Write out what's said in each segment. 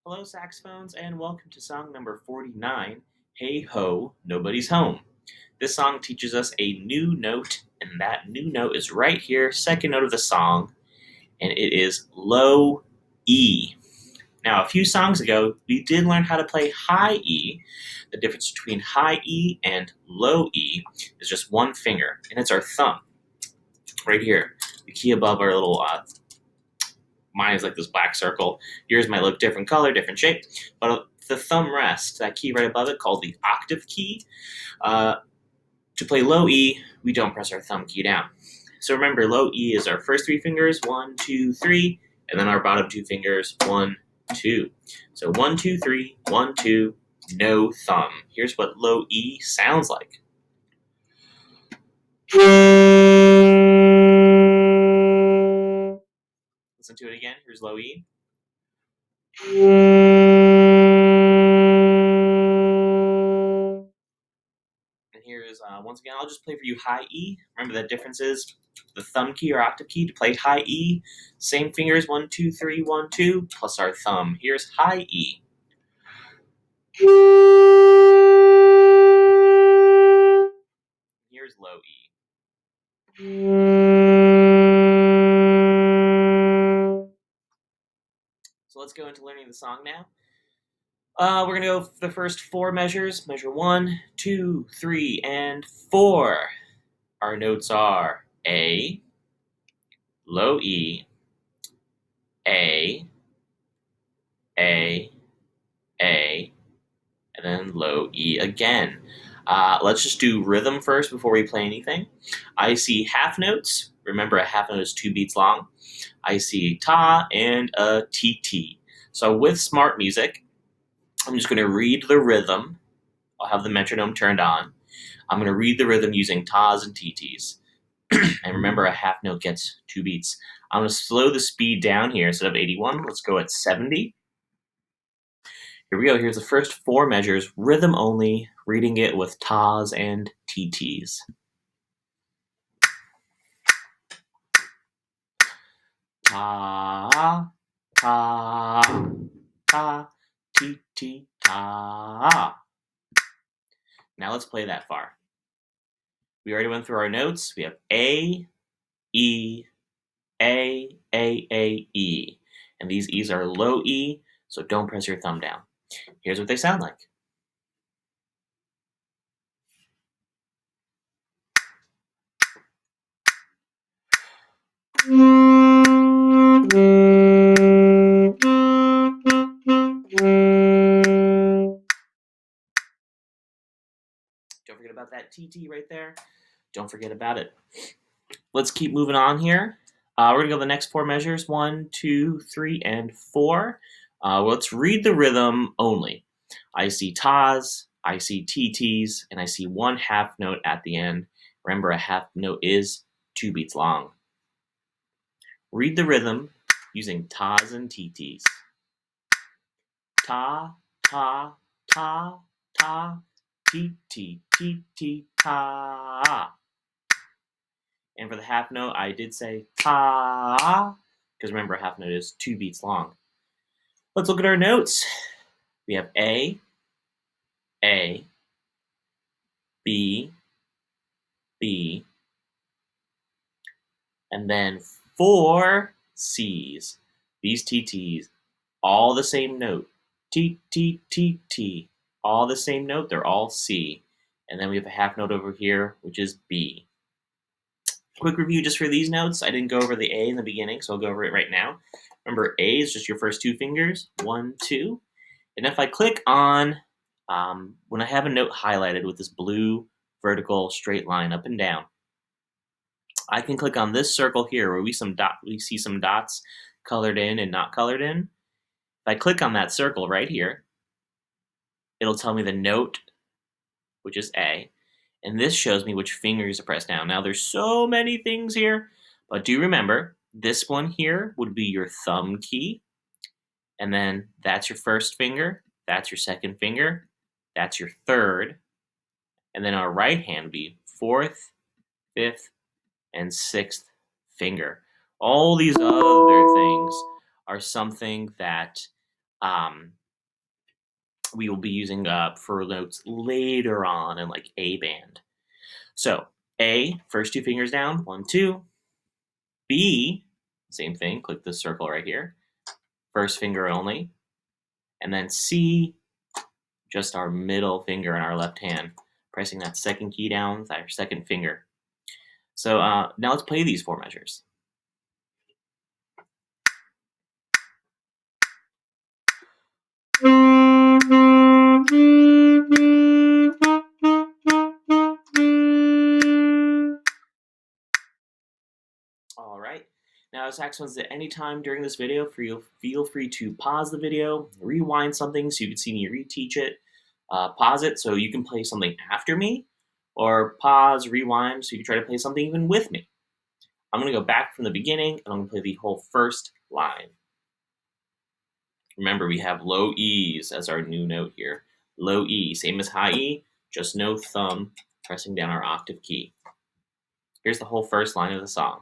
Hello, saxophones, and welcome to song number 49, Hey Ho, Nobody's Home. This song teaches us a new note, and that new note is right here, second note of the song, and it is low E. Now, a few songs ago, we did learn how to play high E. The difference between high E and low E is just one finger, and it's our thumb, right here, the key above our little mine is like this black circle. Yours might look different color, different shape, but the thumb rest, that key right above it called the octave key. Uh, to play low E, we don't press our thumb key down. So remember, low E is our first three fingers, 1, 2, 3, and then our bottom two fingers, 1, 2. So 1, 2, 3, 1, 2, no thumb. Here's what low E sounds like. Listen to it again. Here's low E. And here's, once again, I'll just play for you high E. Remember the difference is the thumb key or octave key to play high E. Same fingers, 1, 2, 3, 1, 2, plus our thumb. Here's high E. Here's low E. So let's go into learning the song now. We're going to go for the first four measures. Measure 1, 2, 3, and 4. Our notes are A, low E, A, A, A, and then low E again. Let's just do rhythm first before we play anything. I see half notes. Remember, a half note is 2 beats long. I see ta and a TT. So with smart music, I'm just going to read the rhythm. I'll have the metronome turned on. I'm going to read the rhythm using tas and TTs. And remember, a half note gets 2 beats. I'm going to slow the speed down here. Instead of 81, let's go at 70. Here we go. Here's the first 4 measures, rhythm only, reading it with tas and TTs. Ta, ta, ta, TT, ta. Now let's play that far. We already went through our notes. We have A, E, A, A, E. And these E's are low E, so don't press your thumb down. Here's what they sound like. Don't forget about that TT right there. Don't forget about it. Let's keep moving on here. We're going to go the next 4 measures, 1, 2, 3, and 4. Let's read the rhythm only. I see tas, I see TTs, and I see 1 half note at the end. Remember, a half note is 2 beats long. Read the rhythm using tas and TTs. Ta, ta, ta, ta, TT, TT, ta. And for the half note, I did say ta, because remember, a half note is 2 beats long. Let's look at our notes. We have A, B, B, and then 4 C's. These TTs, all the same note. T, T, T, T. All the same note, they're all C. And then we have a half note over here, which is B. Quick review just for these notes. I didn't go over the A in the beginning, so I'll go over it right now. Remember, A is just your first 2 fingers, 1, 2. And if I click on, when I have a note highlighted with this blue vertical straight line up and down, I can click on this circle here where we see some dots colored in and not colored in. If I click on that circle right here, it'll tell me the note, which is A, and this shows me which fingers to press down. Now there's so many things here, but do remember, this one here would be your thumb key, and then that's your first finger, that's your second finger, that's your third, and then our right hand would be 4th, 5th, and 6th finger. All these other things are something that we will be using for notes later on in like A band. So A, first 2 fingers down, 1, 2. B, same thing, click this circle right here, first finger only. And then C, just our middle finger in our left hand, pressing that second key down with our second finger. So now let's play these 4 measures. All right. Now, saxophones, at any time during this video, feel free to pause the video, rewind something so you can see me reteach it, pause it so you can play something after me, or pause, rewind so you can try to play something even with me. I'm going to go back from the beginning, and I'm going to play the whole first line. Remember, we have low E's as our new note here. Low E, same as high E, just no thumb pressing down our octave key. Here's the whole first line of the song.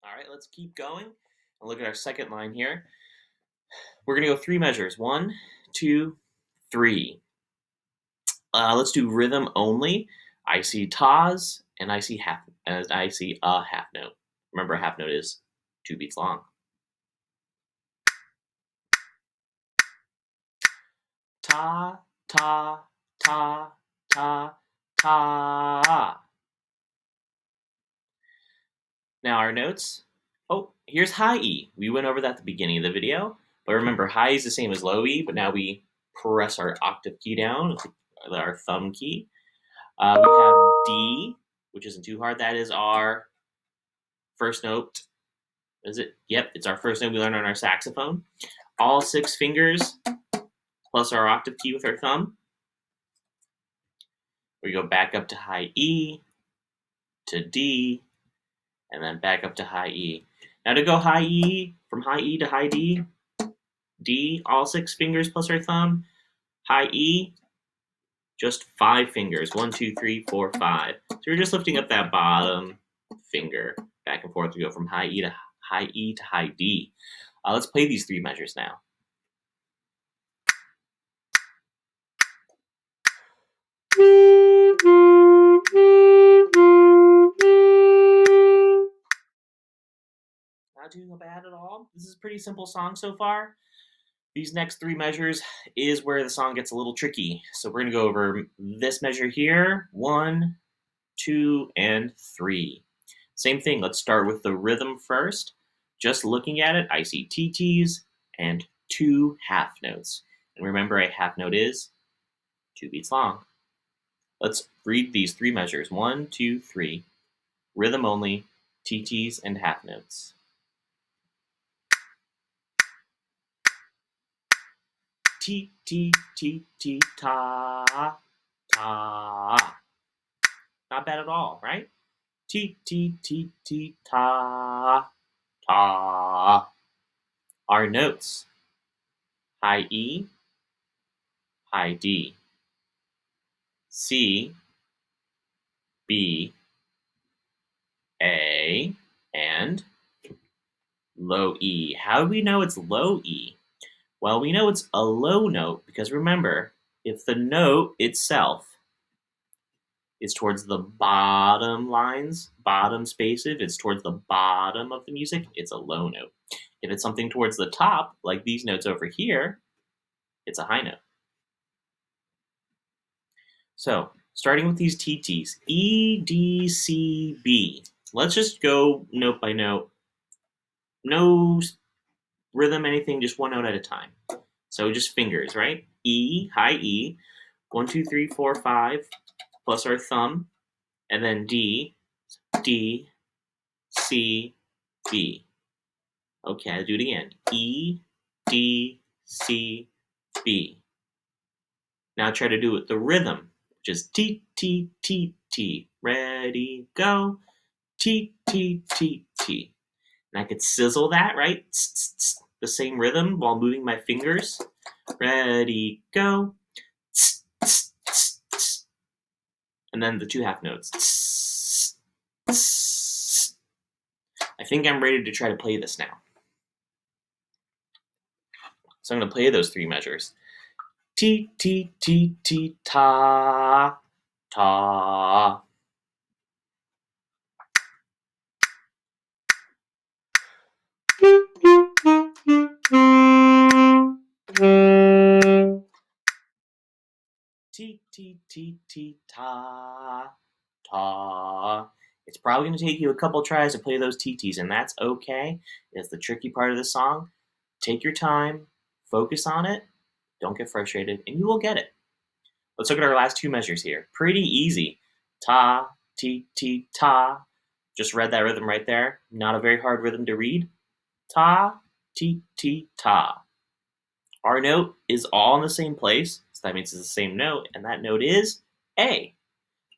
All right, let's keep going and look at our second line here. We're going to go 3 measures. 1, 2, 3. Let's do rhythm only. I see tas and I see a half note. Remember, a half note is 2 beats long. Ta, ta, ta, ta, ta. Now our notes. Oh, here's high E. We went over that at the beginning of the video. But remember, high E is the same as low E, but now we press our octave key down with our thumb key. We have D, which isn't too hard. That is our first note. Is it? Yep, it's our first note we learned on our saxophone. All 6 fingers plus our octave key with our thumb. We go back up to high E, to D, and then back up to high E. Now to go high E, from high E to high D, D, all 6 fingers plus our thumb. High E, just 5 fingers. 1, 2, 3, 4, 5. So we're just lifting up that bottom finger back and forth. We go from high E to high D. Let's play these 3 measures now. Not too bad at all. This is a pretty simple song so far. These next 3 measures is where the song gets a little tricky. So we're going to go over this measure here. 1, 2, and 3. Same thing. Let's start with the rhythm first. Just looking at it, I see TTs and 2 half notes. And remember, a half note is 2 beats long. Let's read these 3 measures. 1, 2, 3. Rhythm only, TTs and half notes. T, T, T, T, ta, ta. Not bad at all, right? T, T, T, T, ta, ta. Our notes. High E, high D. C, B, A, and low E. How do we know it's low E? Well, we know it's a low note because remember, if the note itself is towards the bottom lines, bottom space, if it's towards the bottom of the music, it's a low note. If it's something towards the top, like these notes over here, it's a high note. So, starting with these TTs, E, D, C, B. Let's just go note by note. No rhythm, anything, just one note at a time. So just fingers, right? E, high E, 1, 2, 3, 4, 5, plus our thumb, and then D, D, C, B. Okay, I'll do it again. E, D, C, B. Now try to do it the rhythm, which is T, T, T, T. Ready, go. T, T, T, T. And I could sizzle that, right? The same rhythm while moving my fingers. Ready, go. And then the two half notes. I think I'm ready to try to play this now. So I'm going to play those three measures. T, T, T, T, ta, ta. T, T, T, T, ta, ta. It's probably going to take you a couple tries to play those TTs, and that's okay. It's the tricky part of the song. Take your time, focus on it, don't get frustrated, and you will get it. Let's look at our last two measures here. Pretty easy. Ta, ti, ti, ta. Just read that rhythm right there. Not a very hard rhythm to read. Ta, ti, ti, ta. Our note is all in the same place, so that means it's the same note, and that note is A.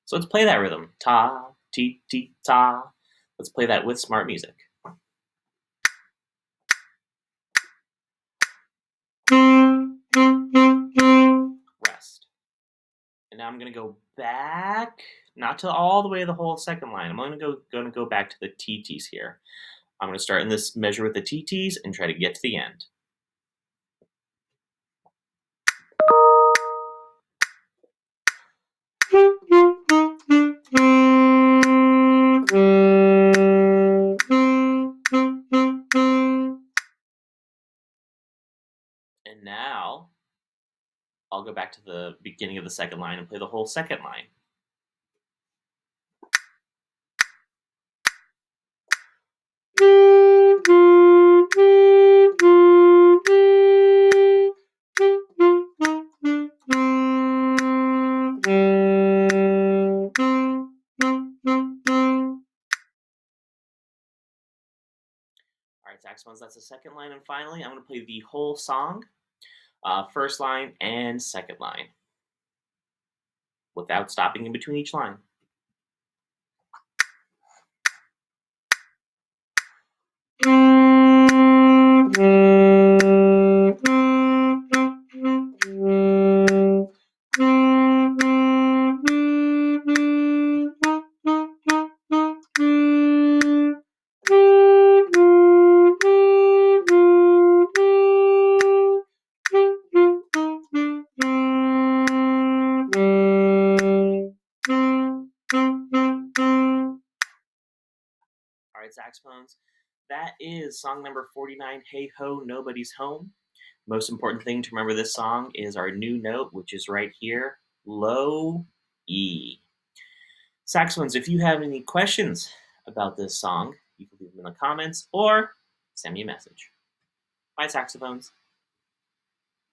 So let's play that rhythm. Ta, ti, ti, ta. Let's play that with smart music. Rest. And now I'm going to go back, not to all the way to the whole second line. I'm only going to go back to the TTs here. I'm going to start in this measure with the TTs and try to get to the end. And now I'll go back to the beginning of the second line and play the whole second line. All right, saxophones, that's the second line. And finally, I'm going to play the whole song, first line and second line, without stopping in between each line. All right, saxophones. That is song number 49, Hey Ho, Nobody's Home. Most important thing to remember this song is our new note, which is right here, low E. Saxophones, if you have any questions about this song, you can leave them in the comments or send me a message. Bye, saxophones.